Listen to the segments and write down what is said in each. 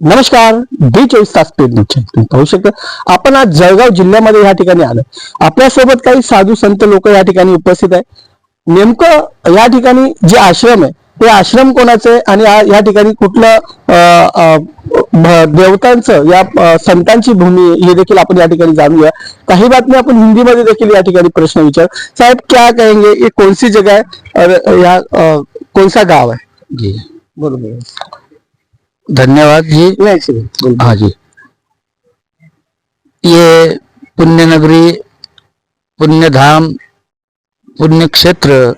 नमस्कार. D24 paid news तुम्ही पाहू शकता. आपण आज जळगाव जिल्ह्यामध्ये या ठिकाणी आलो. आपल्यासोबत काही साधू संत लोक या ठिकाणी उपस्थित आहे. नेमकं या ठिकाणी जे आश्रम आहे ते आश्रम कोणाचं आहे आणि या ठिकाणी कुठलं देवतांचं या संतांची भूमी हे देखील आपण या ठिकाणी जाणूया. काही बातमी आपण हिंदी मध्ये देखील या ठिकाणी प्रश्न विचार. साहेब क्या कहेंगे, ये कौन सी जगह है और या कौन सा गांव है? जी बरोबर. धन्यवाद जी. हाँ जी, ये पुण्य नगरी, पुण्य धाम, पुण्य क्षेत्र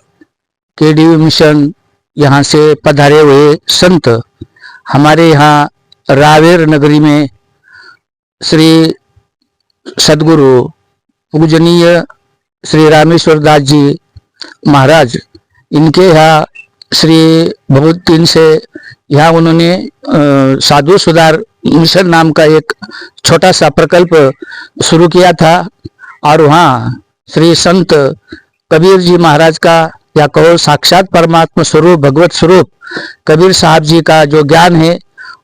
केडीवी मिशन यहाँ से पधारे हुए संत हमारे यहाँ रावेर नगरी में श्री सदगुरु पूजनीय श्री रामेश्वर दास जी महाराज, इनके यहाँ श्री बहुत दिन से यहाँ उन्होंने साधु सुधार मिशन नाम का एक छोटा सा प्रकल्प शुरू किया था और वहाँ श्री संत कबीर जी महाराज का या कहो साक्षात परमात्मा स्वरूप भगवत स्वरूप कबीर साहब जी का जो ज्ञान है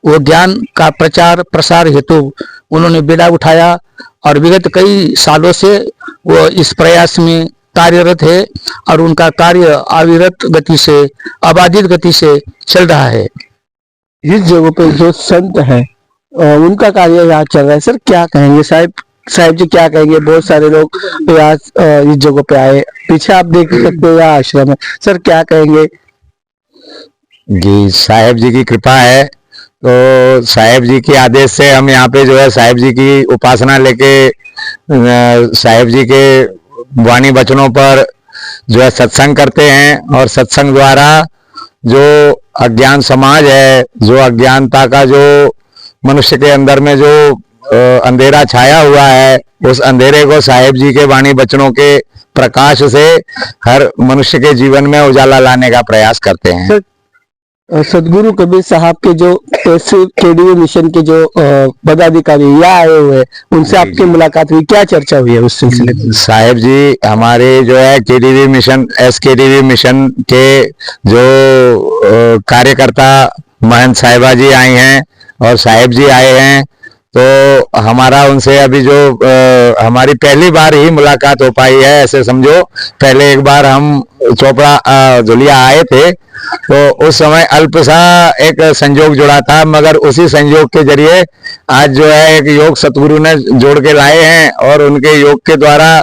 वो ज्ञान का प्रचार प्रसार हेतु उन्होंने बीड़ा उठाया और विगत कई सालों से वो इस प्रयास में कार्यरत है और उनका कार्य अविरत गति से अबाधित गति से चल रहा है. इस जगह पे जो संत है उनका कार्य यहाँ चल रहा है. सर क्या कहेंगे साहब जी क्या कहेंगे? बहुत सारे लोग यहाँ इस जगह पे आए. पीछे आप देख सकते हो यहाँ आश्रम है. सर क्या कहेंगे? जी, साहेब जी की कृपा है. तो साहेब जी के आदेश से हम यहाँ पे जो है साहेब जी की उपासना लेके साहेब जी के वाणी वचनों पर जो है सत्संग करते हैं और सत्संग द्वारा जो अज्ञान समाज है, जो अज्ञानता का जो मनुष्य के अंदर में जो अंधेरा छाया हुआ है, उस अंधेरे को साहेब जी के वाणी वचनों के प्रकाश से हर मनुष्य के जीवन में उजाला लाने का प्रयास करते हैं. सदगुरु कबीर साहब के जो केडीवी मिशन के जो पदाधिकारी यहाँ आए हुए हैं, उनसे आपकी मुलाकात हुई, क्या चर्चा हुई है उस सिलसिले में? साहेब जी हमारे जो है केडीवी मिशन केडीवी मिशन के जो कार्यकर्ता महंत साहिबा जी आई हैं और साहेब जी आए हैं. तो हमारा उनसे अभी जो हमारी पहली बार ही मुलाकात हो पाई है, ऐसे समझो. पहले एक बार हम चोपड़ा धुलिया आए थे तो उस समय अल्प सा एक संयोग जुड़ा था, मगर उसी संयोग के जरिए आज जो है एक योग सतगुरु ने जोड़ के लाए हैं और उनके योग के द्वारा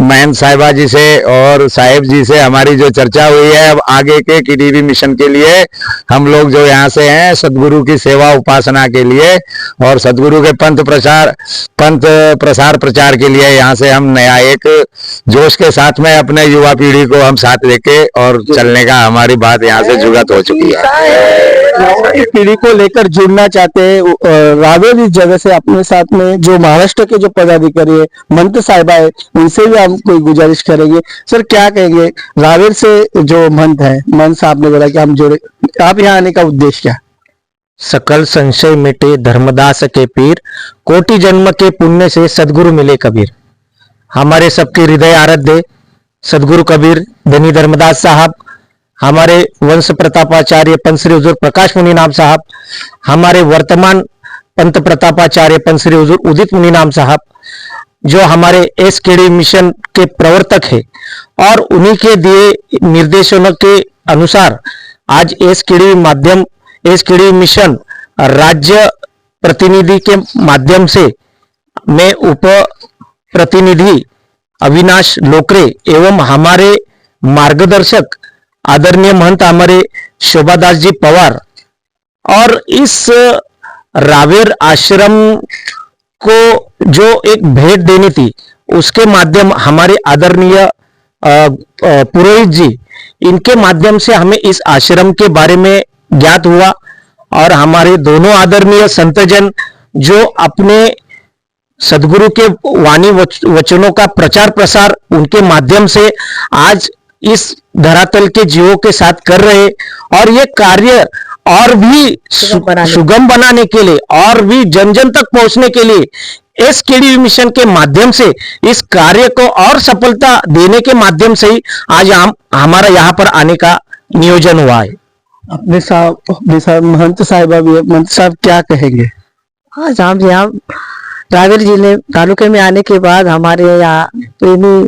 महंत साहिबा जी से और साहेब जी से हमारी जो चर्चा हुई है, अब आगे के केडीवी मिशन के लिए हम लोग जो यहाँ से हैं सदगुरु की सेवा उपासना के लिए और सदगुरु के पंथ प्रसार प्रचार के लिए यहाँ से हम नया एक जोश के साथ में अपने युवा पीढ़ी को हम साथ लेके और चलने का हमारी बात यहाँ से जुगत हो चुकी है. पीढ़ी को लेकर जुड़ना चाहते हैं. रावेर इस जगह से अपने साथ में जो महाराष्ट्र के जो पदाधिकारी है महंत साहिबा है, उनसे भी हम कोई गुजारिश करेंगे. सर क्या कहेंगे? रावेर से जो महंत है, महंत साहब ने बोला कि हम जुड़े, आप यहाँ आने का उद्देश्य क्या? सकल संशय मिटे धर्मदास के पीर, कोटि जन्म के पुण्य से सदगुरु मिले कबीर. हमारे सबके हृदय आराध्य सदगुरु कबीर धनी धर्मदास साहब, हमारे वंश प्रतापाचार्य पंत श्री हुजूर प्रकाश मुनि नाम साहब, हमारे वर्तमान पंत प्रतापाचार्य पंत श्री हुजूर उदित मुनि नाम साहब, जो हमारे केडीवी मिशन के प्रवर्तक है और उन्हीं के दिए निर्देशों के अनुसार आज केडीवी मिशन राज्य प्रतिनिधि के माध्यम से मैं उप प्रतिनिधि अविनाश लोकरे एवं हमारे मार्गदर्शक आदरणीय महंत हमारे शोभादास जी पवार और इस रावेर आश्रम को जो एक भेंट देनी थी, उसके माध्यम हमारे आदरणीय पुरोहित जी, इनके माध्यम से हमें इस आश्रम के बारे में ज्ञात हुआ और हमारे दोनों आदरणीय संतजन जो अपने सदगुरु के वाणी वचनों का प्रचार प्रसार उनके माध्यम से आज इस धरातल के जीवों के साथ कर रहे और ये कार्य और भी सुगम बनाने के लिए और भी जन जन तक पहुंचने के लिए केडीवी मिशन के माध्यम से इस कार्य को और सफलता देने के माध्यम से ही आज हमारा यहाँ पर आने का नियोजन हुआ है. अपने साहब महंत साहिबा भी है. महंत साहब क्या कहेंगे? आज हम यहाँ रायगढ़ जिले तालुके में आने के बाद हमारे यहाँ प्रेमी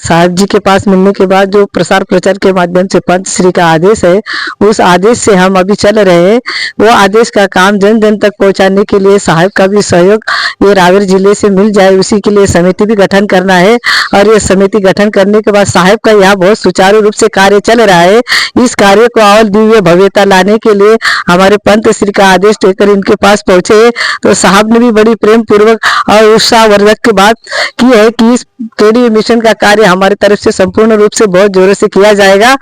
साहब जी के पास मिलने के बाद जो प्रसार प्रचार के माध्यम से पंच श्री का आदेश है, उस आदेश से हम अभी चल रहे हैं। वो आदेश का काम जन जन तक पहुंचाने के लिए साहब का भी सहयोग ये रायगढ़ जिले से मिल जाए, उसी के लिए समिति भी गठन करना है। और ये समिति गठन करने के बाद साहब का यहाँ बहुत सुचारू रूप से कार्य चल रहा है। इस कार्य को और दिव्य भव्यता लाने के लिए हमारे पंत श्री का आदेश लेकर इनके पास पहुंचे, तो साहब ने भी बड़ी प्रेम पूर्वक और उत्साहवर्धक की बात की है कि इस केडी मिशन का कार्य हमारी तरफ से संपूर्ण रूप से बहुत जोरों से किया जाएगा।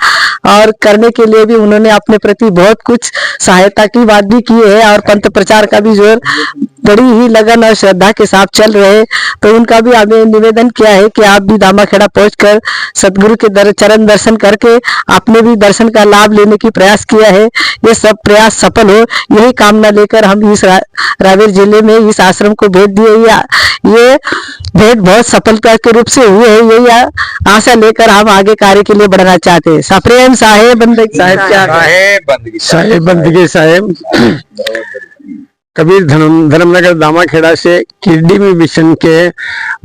और करने के लिए भी उन्होंने अपने प्रति बहुत कुछ सहायता की बात भी की है, और पंथ प्रचार का भी जोर बड़ी ही लगन और श्रद्धा के साथ चल रहे। तो उनका भी हमें निवेदन किया है कि आप भी दामाखेड़ा पहुंचकर सदगुरु के चरण दर्शन करके आपने भी दर्शन का लाभ लेने की प्रयास किया है। ये सब प्रयास सफल हो, यही कामना लेकर हम इस रायगढ़ जिले में इस आश्रम को भेंट दिए। ये भेंट बहुत सफलता के रूप से हुए है, यही आशा लेकर हम आगे कार्य के लिए बढ़ना चाहते हैं। सप्रेम साहेब बंदगी साहेब क्या साहेब बंदगी साहेब कबीर धर्मनगर दामाखेड़ा से केडीवी मिशन के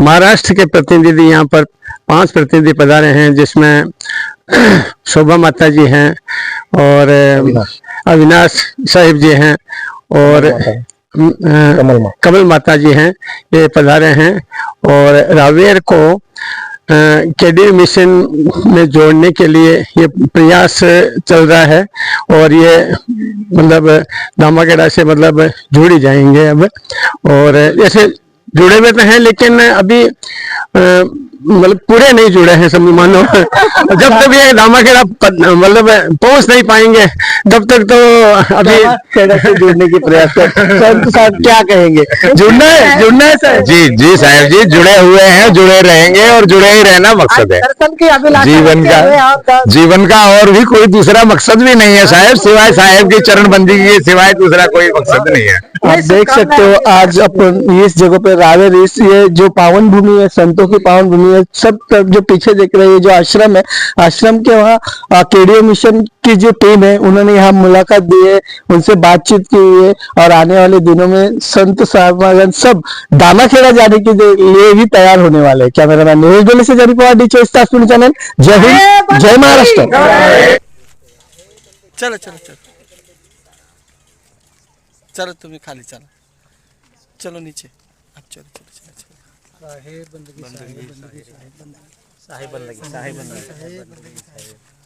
महाराष्ट्र के प्रतिनिधि यहाँ पर 5 प्रतिनिधि पधारे हैं, जिसमें शोभा माता जी हैं और अविनाश साहिब जी हैं और कमल माता जी हैं, ये पधारे हैं। और रावेर को केडी मिशन में जोड़ने के लिए ये प्रयास चल रहा है, और ये मतलब दामाखेड़ा से मतलब जुड़ ही जाएंगे अब। और ऐसे जुड़े हुए तो हैं, लेकिन अभी मतलब पूरे नहीं जुड़े हैं सब मानो। जब तक ये दामाखेड़ा मतलब पहुंच नहीं पाएंगे तब तक तो अभी से जुड़ने की प्रयास कर। साहब क्या कहेंगे, जुड़ना है सर? जी जी साहब जी, जुड़े हुए हैं, जुड़े रहेंगे और जुड़े ही रहना मकसद है जीवन का। और भी कोई दूसरा मकसद भी नहीं है साहब, सिवाय साहब की चरणबंदी के सिवाय दूसरा कोई मकसद नहीं है। आप देख सकते हो आज अपन इस जगह पे रावेर, इस ये जो पावन भूमि है, संतों की पावन भूमि है, सब तरफ जो पीछे देख रहे हैं जो आश्रम है, आश्रम के वहाँ केडीओ मिशन की जो टीम है उन्होंने यहाँ मुलाकात दी है, उनसे बातचीत की हुई है। और आने वाले दिनों में संत साहबगण सब दामाखेड़ा जाने के लिए भी तैयार होने वाले हैं। कैमरामैन न्यूज दिल्ली से जरी पवार, डी24 चैनल। जय हिंद, जय महाराष्ट्र। चलो चलो चलो चलो, तुम्हें खाली चलो, चलो नीचे अब, चलो चलो चलो चलो। साहेब बंदगी साहेब बंदगी साहेब बंदगी साहेब बंदगी।